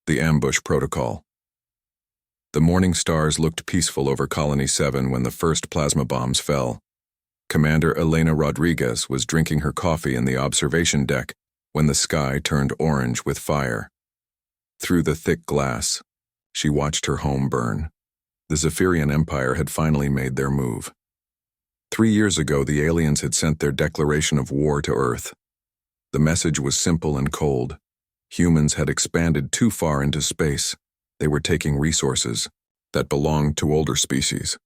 The Ambush Protocol. The morning stars looked peaceful over Colony 7 when the first plasma bombs fell. Commander Elena Rodriguez was drinking her coffee in the observation deck when the sky turned orange with fire. Through the thick glass, she watched her home burn. The Zephyrian Empire had finally made their move. 3 years ago, the aliens had sent their declaration of war to Earth. The message was simple and cold. Humans had expanded too far into space. They were taking resources that belonged to older species.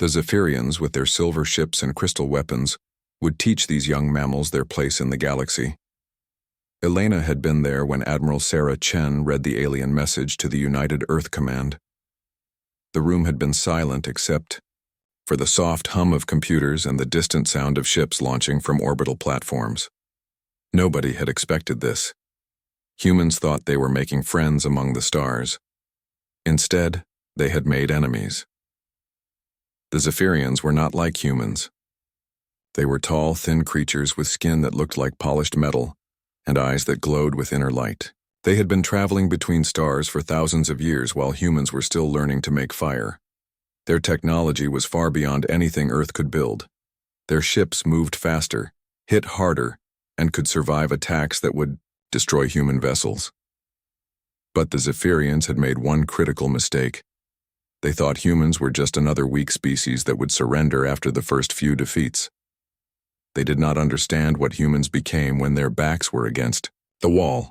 The Zephyrians, with their silver ships and crystal weapons, would teach these young mammals their place in the galaxy. Elena had been there when Admiral Sarah Chen read the alien message to the United Earth Command. The room had been silent except for the soft hum of computers and the distant sound of ships launching from orbital platforms. Nobody had expected this. Humans thought they were making friends among the stars. Instead, they had made enemies. The Zephyrians were not like humans. They were tall, thin creatures with skin that looked like polished metal and eyes that glowed with inner light. They had been traveling between stars for thousands of years while humans were still learning to make fire. Their technology was far beyond anything Earth could build. Their ships moved faster, hit harder, and could survive attacks that would destroy human vessels. But the Zephyrians had made one critical mistake. They thought humans were just another weak species that would surrender after the first few defeats. They did not understand what humans became when their backs were against the wall.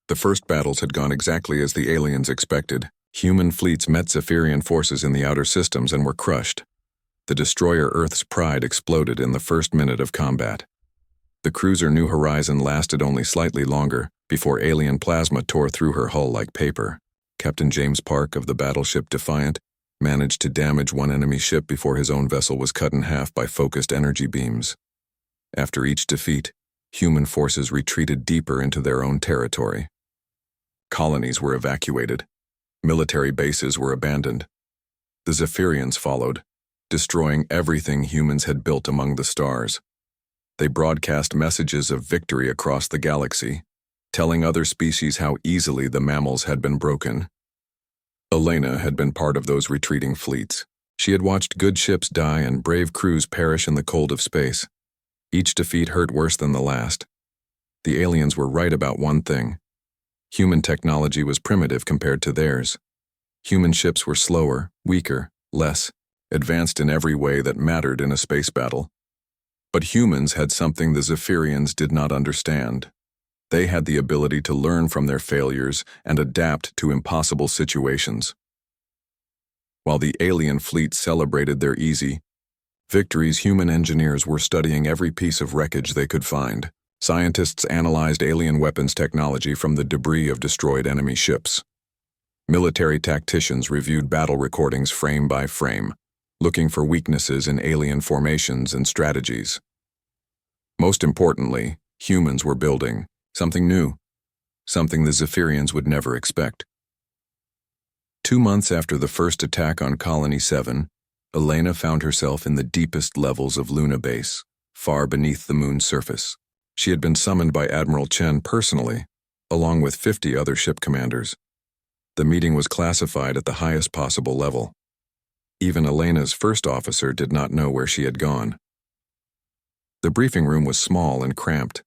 The first battles had gone exactly as the aliens expected. Human fleets met Zephyrian forces in the outer systems and were crushed. The destroyer Earth's Pride exploded in the first minute of combat. The cruiser New Horizon lasted only slightly longer before alien plasma tore through her hull like paper. Captain James Park of the battleship Defiant managed to damage one enemy ship before his own vessel was cut in half by focused energy beams. After each defeat, human forces retreated deeper into their own territory. Colonies were evacuated. Military bases were abandoned. The Zephyrians followed, destroying everything humans had built among the stars. They broadcast messages of victory across the galaxy, telling other species how easily the mammals had been broken. Elena had been part of those retreating fleets. She had watched good ships die and brave crews perish in the cold of space. Each defeat hurt worse than the last. The aliens were right about one thing. Human technology was primitive compared to theirs. Human ships were slower, weaker, less advanced in every way that mattered in a space battle. But humans had something the Zephyrians did not understand. They had the ability to learn from their failures and adapt to impossible situations. While the alien fleet celebrated their easy victories, human engineers were studying every piece of wreckage they could find. Scientists analyzed alien weapons technology from the debris of destroyed enemy ships. Military tacticians reviewed battle recordings frame by frame, looking for weaknesses in alien formations and strategies. Most importantly, humans were building something new, something the Zephyrians would never expect. 2 months after the first attack on Colony 7, Elena found herself in the deepest levels of Luna Base, far beneath the moon's surface. She had been summoned by Admiral Chen personally, along with 50 other ship commanders. The meeting was classified at the highest possible level. Even Elena's first officer did not know where she had gone. The briefing room was small and cramped,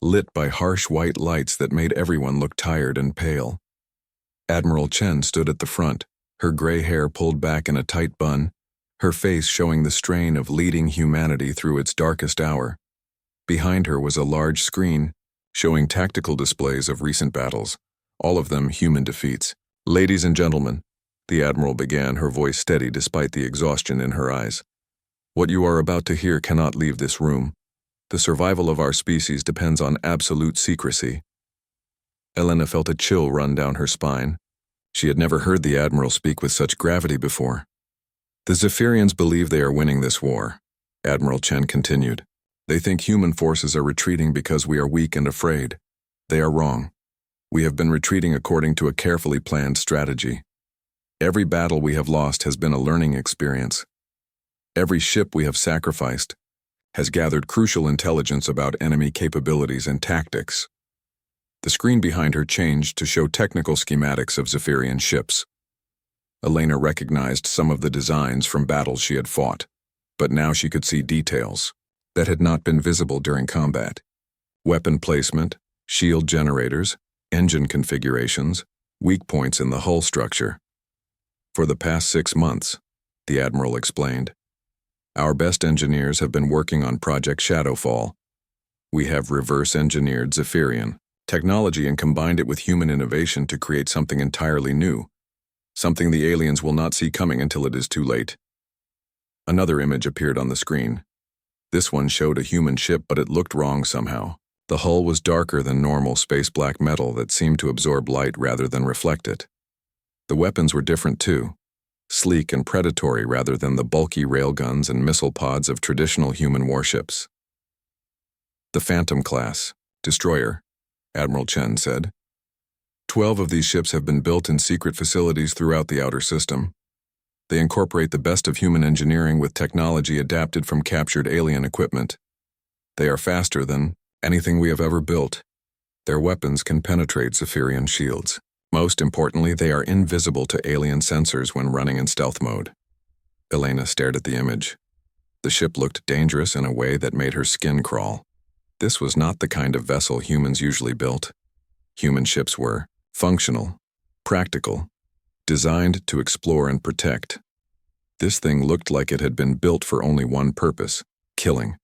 lit by harsh white lights that made everyone look tired and pale. Admiral Chen stood at the front, her gray hair pulled back in a tight bun, her face showing the strain of leading humanity through its darkest hour. Behind her was a large screen, showing tactical displays of recent battles, all of them human defeats. "Ladies and gentlemen," the Admiral began, her voice steady despite the exhaustion in her eyes. "What you are about to hear cannot leave this room. The survival of our species depends on absolute secrecy." Elena felt a chill run down her spine. She had never heard the Admiral speak with such gravity before. "The Zephyrians believe they are winning this war," Admiral Chen continued. "They think human forces are retreating because we are weak and afraid. They are wrong. We have been retreating according to a carefully planned strategy. Every battle we have lost has been a learning experience. Every ship we have sacrificed has gathered crucial intelligence about enemy capabilities and tactics. The screen behind her changed to show technical schematics of Zephyrian ships. Elena recognized some of the designs from battles she had fought, but now she could see details that had not been visible during combat. Weapon placement, shield generators, engine configurations, weak points in the hull structure. For the past 6 months, the Admiral explained, our best engineers have been working on Project Shadowfall. We have reverse-engineered Zephyrian technology and combined it with human innovation to create something entirely new, something the aliens will not see coming until it is too late. Another image appeared on the screen. This one showed a human ship, but it looked wrong somehow. The hull was darker than normal space black metal that seemed to absorb light rather than reflect it. The weapons were different too, sleek and predatory rather than the bulky railguns and missile pods of traditional human warships. The Phantom class, destroyer, Admiral Chen said. 12 of these ships have been built in secret facilities throughout the outer system. They incorporate the best of human engineering with technology adapted from captured alien equipment. They are faster than anything we have ever built. Their weapons can penetrate Zephyrian shields. Most importantly, they are invisible to alien sensors when running in stealth mode. Elena stared at the image. The ship looked dangerous in a way that made her skin crawl. This was not the kind of vessel humans usually built. Human ships were functional, practical, designed to explore and protect. This thing looked like it had been built for only one purpose: killing.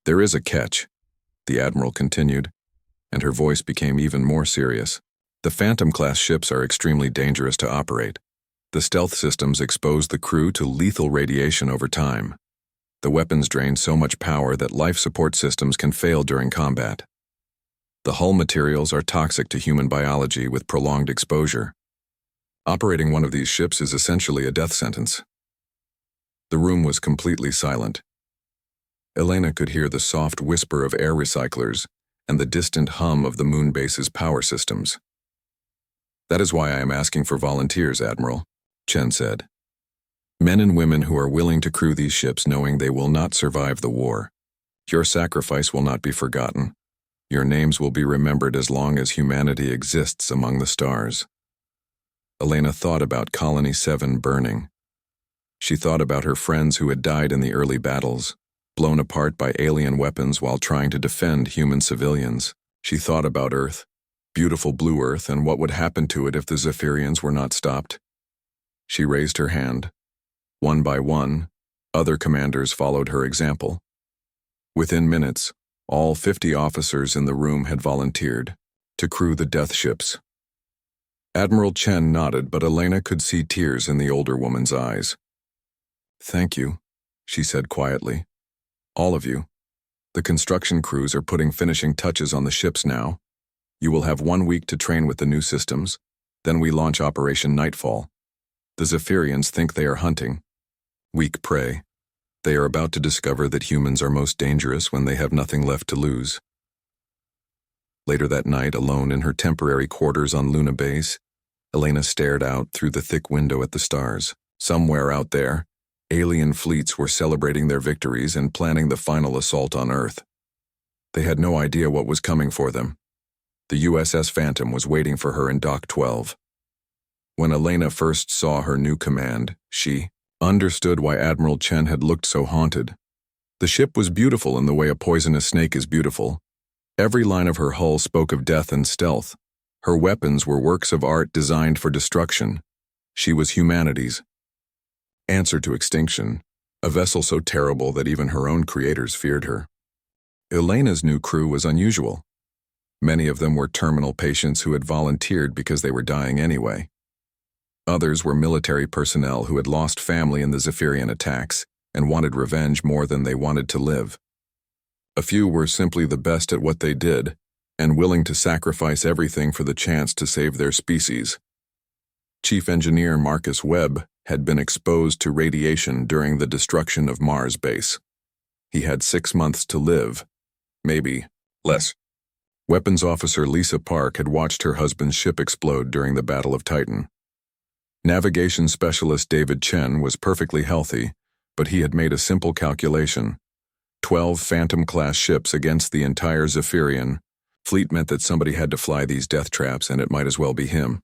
There is a catch, the Admiral continued, and her voice became even more serious. The Phantom-class ships are extremely dangerous to operate. The stealth systems expose the crew to lethal radiation over time. The weapons drain so much power that life support systems can fail during combat. The hull materials are toxic to human biology with prolonged exposure. Operating one of these ships is essentially a death sentence. The room was completely silent. Elena could hear the soft whisper of air recyclers and the distant hum of the moon base's power systems. That is why I am asking for volunteers, Admiral, Chen said. Men and women who are willing to crew these ships knowing they will not survive the war. Your sacrifice will not be forgotten. Your names will be remembered as long as humanity exists among the stars. Elena thought about Colony 7 burning. She thought about her friends who had died in the early battles, blown apart by alien weapons while trying to defend human civilians. She thought about Earth, beautiful blue Earth, and what would happen to it if the Zephyrians were not stopped. She raised her hand. One by one, other commanders followed her example. Within minutes, all 50 officers in the room had volunteered to crew the death ships. Admiral Chen nodded, but Elena could see tears in the older woman's eyes. Thank you, she said quietly. All of you. The construction crews are putting finishing touches on the ships now. You will have 1 week to train with the new systems. Then we launch Operation Nightfall. The Zephyrians think they are hunting. Weak prey. They are about to discover that humans are most dangerous when they have nothing left to lose. Later that night, alone in her temporary quarters on Luna Base, Elena stared out through the thick window at the stars. Somewhere out there, alien fleets were celebrating their victories and planning the final assault on Earth. They had no idea what was coming for them. The USS Phantom was waiting for her in Dock 12. When Elena first saw her new command, she understood why Admiral Chen had looked so haunted. The ship was beautiful in the way a poisonous snake is beautiful. Every line of her hull spoke of death and stealth. Her weapons were works of art designed for destruction. She was humanity's answer to extinction, a vessel so terrible that even her own creators feared her. Elena's new crew was unusual. Many of them were terminal patients who had volunteered because they were dying anyway. Others were military personnel who had lost family in the Zephyrian attacks and wanted revenge more than they wanted to live. A few were simply the best at what they did and willing to sacrifice everything for the chance to save their species. Chief Engineer Marcus Webb had been exposed to radiation during the destruction of Mars base. He had 6 months to live, maybe less. Weapons Officer Lisa Park had watched her husband's ship explode during the Battle of Titan. Navigation Specialist David Chen was perfectly healthy, but he had made a simple calculation. 12 Phantom-class ships against the entire Zephyrian Fleet meant that somebody had to fly these death traps, and it might as well be him.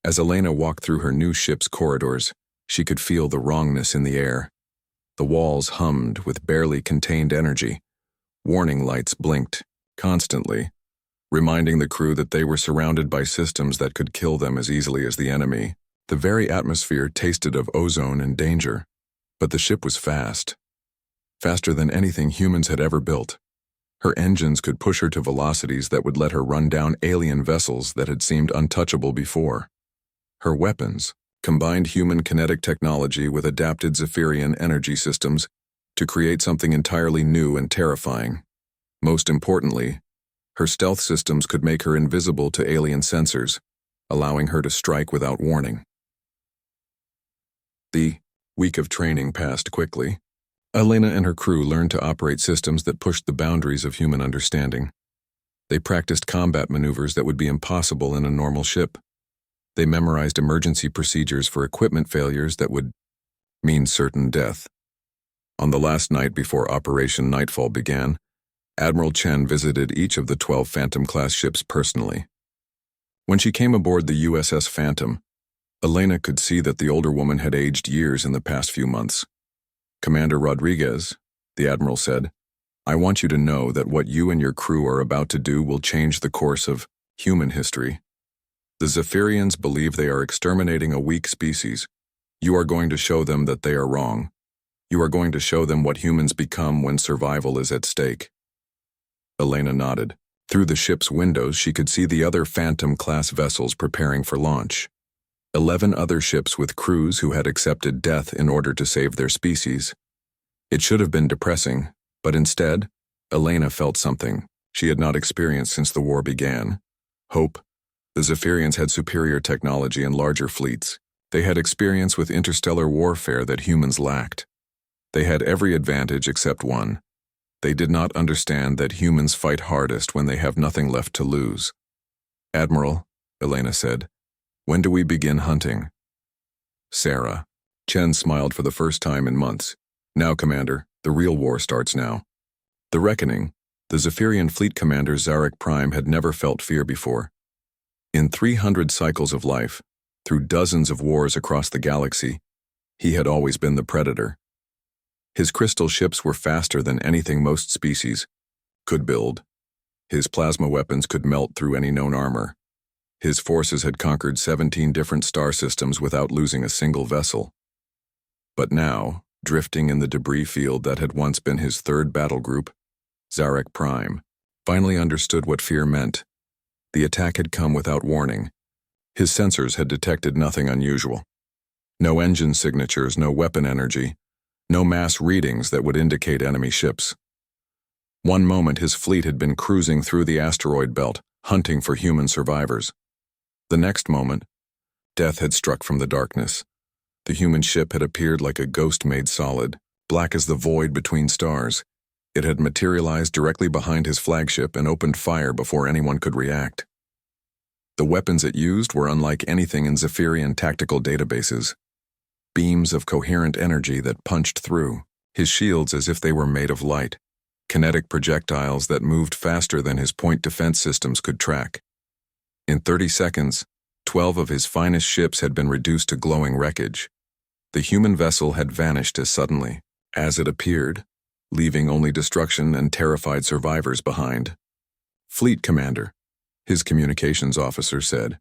As Elena walked through her new ship's corridors, she could feel the wrongness in the air. The walls hummed with barely contained energy. Warning lights blinked, constantly, reminding the crew that they were surrounded by systems that could kill them as easily as the enemy. The very atmosphere tasted of ozone and danger. But the ship was fast. Faster than anything humans had ever built. Her engines could push her to velocities that would let her run down alien vessels that had seemed untouchable before. Her weapons combined human kinetic technology with adapted Zephyrian energy systems to create something entirely new and terrifying. Most importantly, her stealth systems could make her invisible to alien sensors, allowing her to strike without warning. The week of training passed quickly. Elena and her crew learned to operate systems that pushed the boundaries of human understanding. They practiced combat maneuvers that would be impossible in a normal ship. They memorized emergency procedures for equipment failures that would mean certain death. On the last night before Operation Nightfall began, Admiral Chen visited each of the 12 Phantom-class ships personally. When she came aboard the USS Phantom, Elena could see that the older woman had aged years in the past few months. "Commander Rodriguez," the Admiral said, "I want you to know that what you and your crew are about to do will change the course of human history. The Zephyrians believe they are exterminating a weak species. You are going to show them that they are wrong. You are going to show them what humans become when survival is at stake." Elena nodded. Through the ship's windows, she could see the other Phantom-class vessels preparing for launch. 11 other ships with crews who had accepted death in order to save their species. It should have been depressing, but instead, Elena felt something she had not experienced since the war began. Hope. The Zephyrians had superior technology and larger fleets. They had experience with interstellar warfare that humans lacked. They had every advantage except one. They did not understand that humans fight hardest when they have nothing left to lose. "Admiral," Elena said, "when do we begin hunting?" "Sarah." Chen smiled for the first time in months. "Now, Commander, the real war starts now." The Reckoning. The Zephyrian fleet commander Zarek Prime had never felt fear before. In 300 cycles of life, through dozens of wars across the galaxy, he had always been the predator. His crystal ships were faster than anything most species could build. His plasma weapons could melt through any known armor. His forces had conquered 17 different star systems without losing a single vessel. But now, drifting in the debris field that had once been his third battle group, Zarek Prime finally understood what fear meant. The attack had come without warning. His sensors had detected nothing unusual. No engine signatures, no weapon energy, no mass readings that would indicate enemy ships. One moment his fleet had been cruising through the asteroid belt, hunting for human survivors. The next moment, death had struck from the darkness. The human ship had appeared like a ghost made solid, black as the void between stars. It had materialized directly behind his flagship and opened fire before anyone could react. The weapons it used were unlike anything in Zephyrian tactical databases. Beams of coherent energy that punched through, his shields as if they were made of light, kinetic projectiles that moved faster than his point defense systems could track. In 30 seconds, 12 of his finest ships had been reduced to glowing wreckage. The human vessel had vanished as suddenly as it appeared, leaving only destruction and terrified survivors behind. "Fleet Commander," his communications officer said,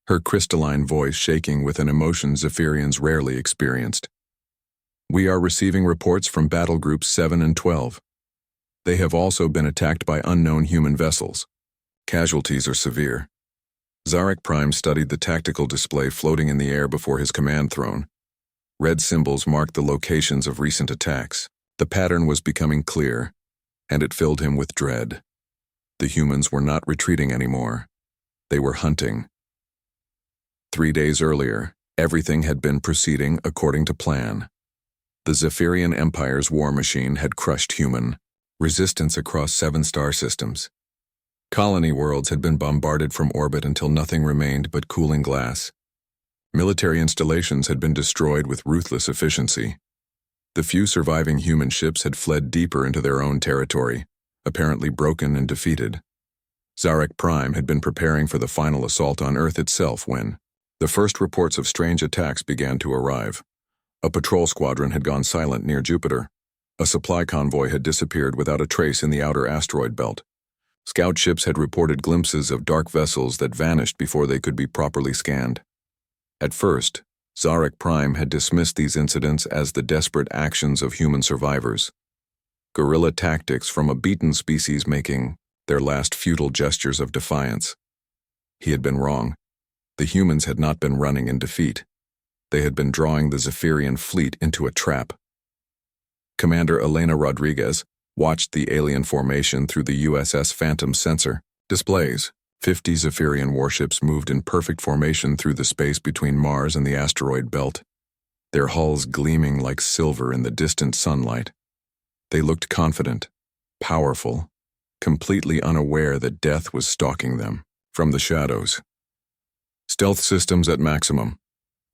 her crystalline voice shaking with an emotion Zephyrians rarely experienced. "We are receiving reports from battle groups 7 and 12. They have also been attacked by unknown human vessels. Casualties are severe." Zarek Prime studied the tactical display floating in the air before his command throne. Red symbols marked the locations of recent attacks. The pattern was becoming clear, and it filled him with dread. The humans were not retreating anymore. They were hunting. 3 days earlier, everything had been proceeding according to plan. The Zephyrian Empire's war machine had crushed human resistance across 7 star systems. Colony worlds had been bombarded from orbit until nothing remained but cooling glass. Military installations had been destroyed with ruthless efficiency. The few surviving human ships had fled deeper into their own territory, apparently broken and defeated. Zarek Prime had been preparing for the final assault on Earth itself when the first reports of strange attacks began to arrive. A patrol squadron had gone silent near Jupiter. A supply convoy had disappeared without a trace in the outer asteroid belt. Scout ships had reported glimpses of dark vessels that vanished before they could be properly scanned. At first, Zarek Prime had dismissed these incidents as the desperate actions of human survivors. Guerrilla tactics from a beaten species making their last futile gestures of defiance. He had been wrong. The humans had not been running in defeat. They had been drawing the Zephyrian fleet into a trap. Commander Elena Rodriguez watched the alien formation through the USS Phantom sensor displays. 50 Zephyrian warships moved in perfect formation through the space between Mars and the asteroid belt, their hulls gleaming like silver in the distant sunlight. They looked confident, powerful, completely unaware that death was stalking them from the shadows. "Stealth systems at maximum,"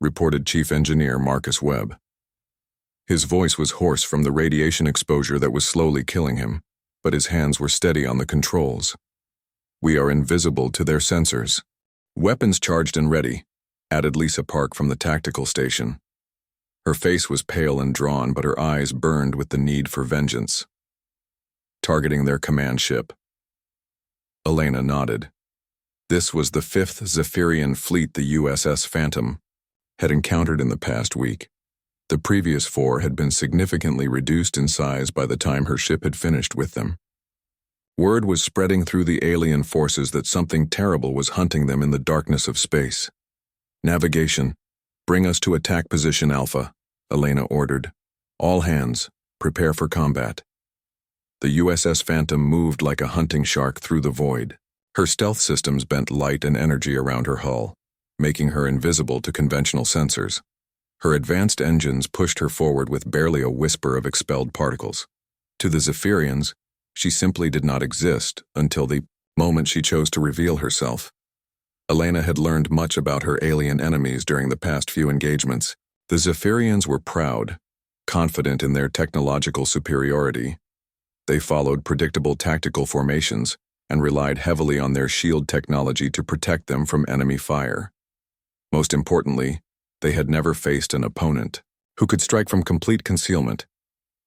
reported Chief Engineer Marcus Webb. His voice was hoarse from the radiation exposure that was slowly killing him, but his hands were steady on the controls. "We are invisible to their sensors." "Weapons charged and ready," added Lisa Park from the tactical station. Her face was pale and drawn, but her eyes burned with the need for vengeance. "Targeting their command ship." Elena nodded. This was the 5th Zephyrian fleet the USS Phantom had encountered in the past week. The previous 4 had been significantly reduced in size by the time her ship had finished with them. Word was spreading through the alien forces that something terrible was hunting them in the darkness of space. "Navigation, bring us to attack position Alpha," Elena ordered. "All hands, prepare for combat." The USS Phantom moved like a hunting shark through the void. Her stealth systems bent light and energy around her hull, making her invisible to conventional sensors. Her advanced engines pushed her forward with barely a whisper of expelled particles. To the Zephyrians, she simply did not exist until the moment she chose to reveal herself. Elena had learned much about her alien enemies during the past few engagements. The Zephyrians were proud, confident in their technological superiority. They followed predictable tactical formations and relied heavily on their shield technology to protect them from enemy fire. Most importantly, they had never faced an opponent who could strike from complete concealment.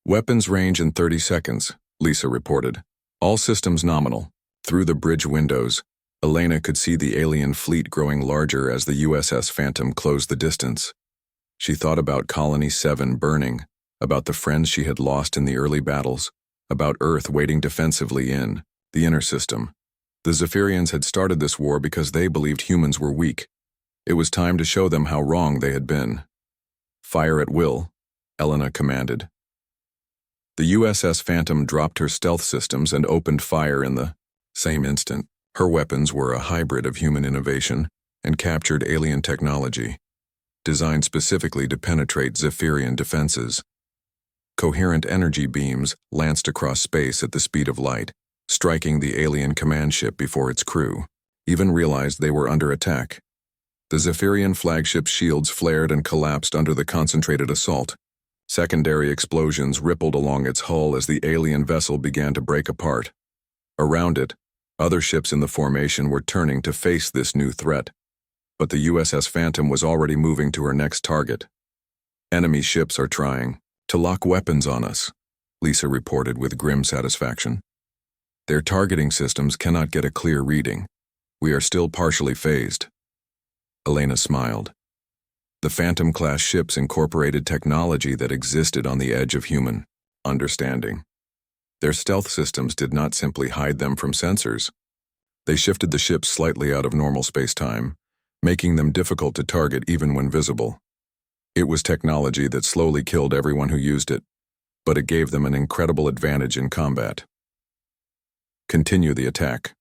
"Weapons range in 30 seconds, Lisa reported. "All systems nominal." Through the bridge windows, Elena could see the alien fleet growing larger as the USS Phantom closed the distance. She thought about Colony 7 burning, about the friends she had lost in the early battles, about Earth waiting defensively in the inner system. The Zephyrians had started this war because they believed humans were weak. It was time to show them how wrong they had been. "Fire at will," Elena commanded. The USS Phantom dropped her stealth systems and opened fire in the same instant. Her weapons were a hybrid of human innovation and captured alien technology, designed specifically to penetrate Zephyrian defenses. Coherent energy beams lanced across space at the speed of light, striking the alien command ship before its crew even realized they were under attack. The Zephyrian flagship's shields flared and collapsed under the concentrated assault. Secondary explosions rippled along its hull as the alien vessel began to break apart. Around it, other ships in the formation were turning to face this new threat. But the USS Phantom was already moving to her next target. "Enemy ships are trying to lock weapons on us," Lisa reported with grim satisfaction. "Their targeting systems cannot get a clear reading. We are still partially phased." Elena smiled. The Phantom-class ships incorporated technology that existed on the edge of human understanding. Their stealth systems did not simply hide them from sensors. They shifted the ships slightly out of normal space-time, making them difficult to target even when visible. It was technology that slowly killed everyone who used it, but it gave them an incredible advantage in combat. "Continue the attack,"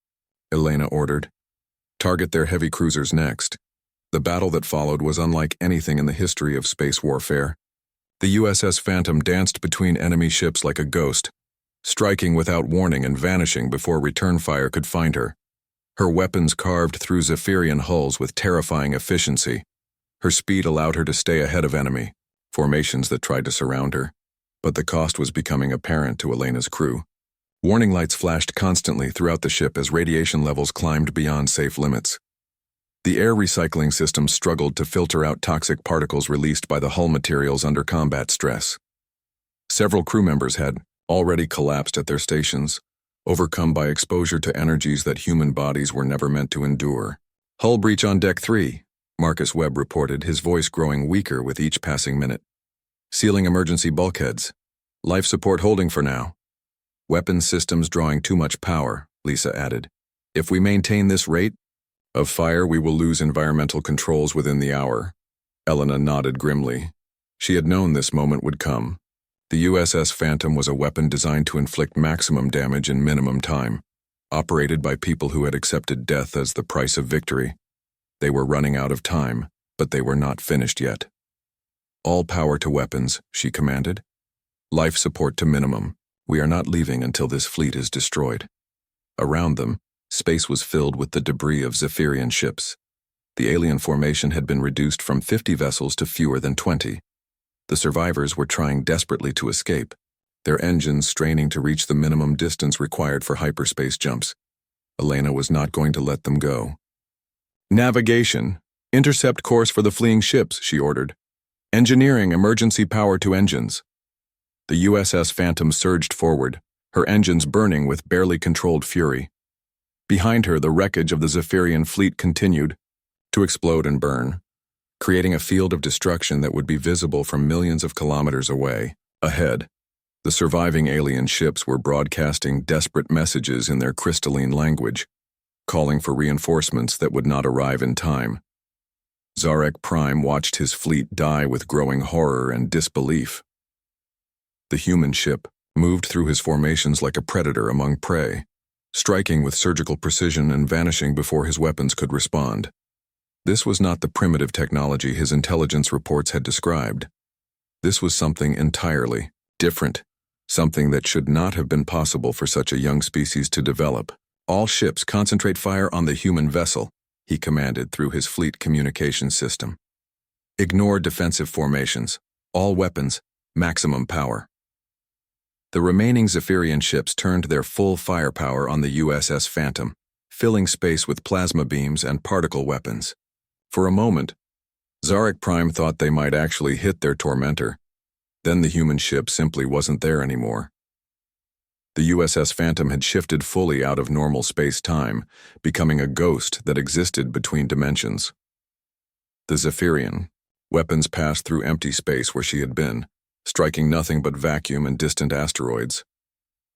Elena ordered. "Target their heavy cruisers next." The battle that followed was unlike anything in the history of space warfare. The USS Phantom danced between enemy ships like a ghost, striking without warning and vanishing before return fire could find her. Her weapons carved through Zephyrian hulls with terrifying efficiency. Her speed allowed her to stay ahead of enemy formations that tried to surround her, but the cost was becoming apparent to Elena's crew. Warning lights flashed constantly throughout the ship as radiation levels climbed beyond safe limits. The air recycling system struggled to filter out toxic particles released by the hull materials under combat stress. Several crew members had already collapsed at their stations, overcome by exposure to energies that human bodies were never meant to endure. "Hull breach on Deck 3, Marcus Webb reported, his voice growing weaker with each passing minute. "Sealing emergency bulkheads. Life support holding for now. Weapons systems drawing too much power," Lisa added. "If we maintain this rate of fire, we will lose environmental controls within the hour." Elena nodded grimly. She had known this moment would come. The USS Phantom was a weapon designed to inflict maximum damage in minimum time, operated by people who had accepted death as the price of victory. They were running out of time, but they were not finished yet. "All power to weapons," she commanded. "Life support to minimum. We are not leaving until this fleet is destroyed." Around them, space was filled with the debris of Zephyrian ships. The alien formation had been reduced from 50 vessels to fewer than 20. The survivors were trying desperately to escape, their engines straining to reach the minimum distance required for hyperspace jumps. Elena was not going to let them go. "Navigation. Intercept course for the fleeing ships," she ordered. "Engineering emergency power to engines." The USS Phantom surged forward, her engines burning with barely controlled fury. Behind her, the wreckage of the Zephyrian fleet continued to explode and burn, creating a field of destruction that would be visible from millions of kilometers away. Ahead, the surviving alien ships were broadcasting desperate messages in their crystalline language, calling for reinforcements that would not arrive in time. Zarek Prime watched his fleet die with growing horror and disbelief. The human ship moved through his formations like a predator among prey, striking with surgical precision and vanishing before his weapons could respond. This was not the primitive technology his intelligence reports had described. This was something entirely different, something that should not have been possible for such a young species to develop. "All ships concentrate fire on the human vessel," he commanded through his fleet communication system. "Ignore defensive formations. All weapons, maximum power." The remaining Zephyrian ships turned their full firepower on the USS Phantom, filling space with plasma beams and particle weapons. For a moment, Zarek Prime thought they might actually hit their tormentor. Then the human ship simply wasn't there anymore. The USS Phantom had shifted fully out of normal space-time, becoming a ghost that existed between dimensions. The Zephyrian weapons passed through empty space where she had been, striking nothing but vacuum and distant asteroids.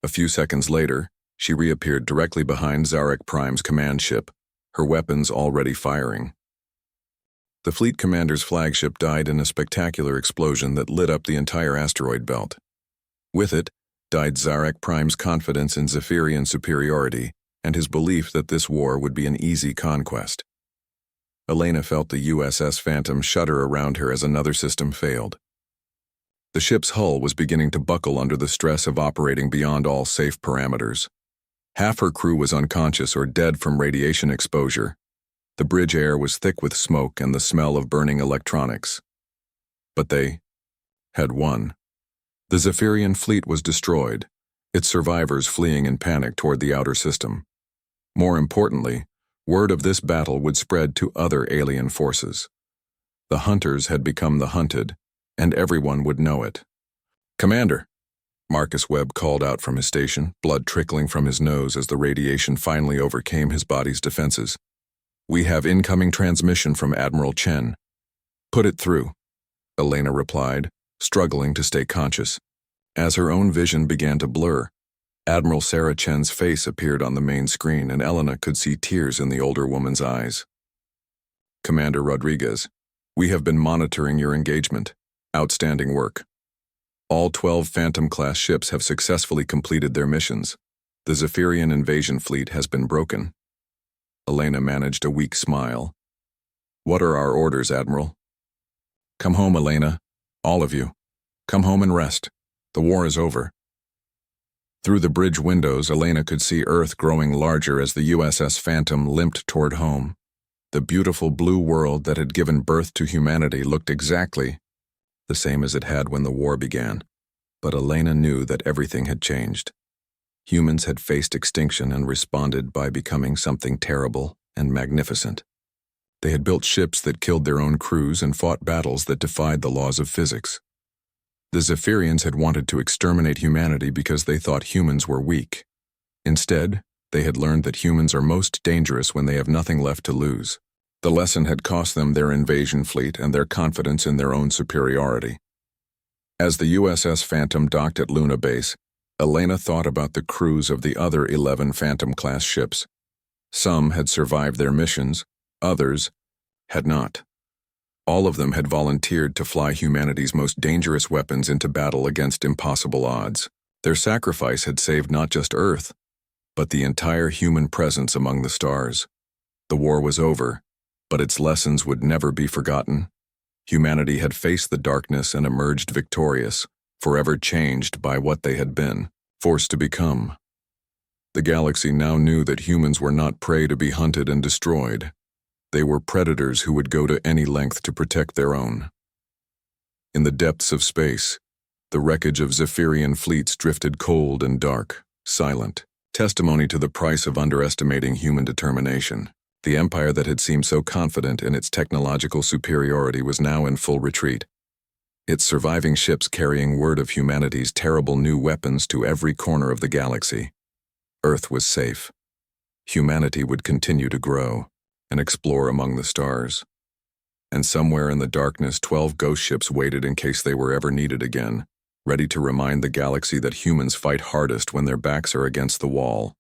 A few seconds later, she reappeared directly behind Zarek Prime's command ship, her weapons already firing. The fleet commander's flagship died in a spectacular explosion that lit up the entire asteroid belt. With it, died Zarek Prime's confidence in Zephyrian superiority and his belief that this war would be an easy conquest. Elena felt the USS Phantom shudder around her as another system failed. The ship's hull was beginning to buckle under the stress of operating beyond all safe parameters. Half her crew was unconscious or dead from radiation exposure. The bridge air was thick with smoke and the smell of burning electronics. But they had won. The Zephyrian fleet was destroyed, its survivors fleeing in panic toward the outer system. More importantly, word of this battle would spread to other alien forces. The hunters had become the hunted, and everyone would know it. "Commander," Marcus Webb called out from his station, blood trickling from his nose as the radiation finally overcame his body's defenses. "We have incoming transmission from Admiral Chen." "Put it through," Elena replied, struggling to stay conscious. As her own vision began to blur, Admiral Sarah Chen's face appeared on the main screen and Elena could see tears in the older woman's eyes. "Commander Rodriguez, we have been monitoring your engagement. Outstanding work. All 12 Phantom-class ships have successfully completed their missions. The Zephyrian invasion fleet has been broken." Elena managed a weak smile. "What are our orders, Admiral?" "Come home, Elena. All of you. Come home and rest. The war is over." Through the bridge windows, Elena could see Earth growing larger as the USS Phantom limped toward home. The beautiful blue world that had given birth to humanity looked exactly the same as it had when the war began, but Elena knew that everything had changed. Humans had faced extinction and responded by becoming something terrible and magnificent. They had built ships that killed their own crews and fought battles that defied the laws of physics. The Zephyrians had wanted to exterminate humanity because they thought humans were weak. Instead, they had learned that humans are most dangerous when they have nothing left to lose. The lesson had cost them their invasion fleet and their confidence in their own superiority. As the USS Phantom docked at Luna Base, Elena thought about the crews of the other 11 Phantom-class ships. Some had survived their missions, others had not. All of them had volunteered to fly humanity's most dangerous weapons into battle against impossible odds. Their sacrifice had saved not just Earth, but the entire human presence among the stars. The war was over, but its lessons would never be forgotten. Humanity had faced the darkness and emerged victorious, forever changed by what they had been, forced to become. The galaxy now knew that humans were not prey to be hunted and destroyed. They were predators who would go to any length to protect their own. In the depths of space, the wreckage of Zephyrian fleets drifted cold and dark, silent, testimony to the price of underestimating human determination. The empire that had seemed so confident in its technological superiority was now in full retreat, its surviving ships carrying word of humanity's terrible new weapons to every corner of the galaxy. Earth was safe. Humanity would continue to grow and explore among the stars. And somewhere in the darkness, 12 ghost ships waited in case they were ever needed again, ready to remind the galaxy that humans fight hardest when their backs are against the wall.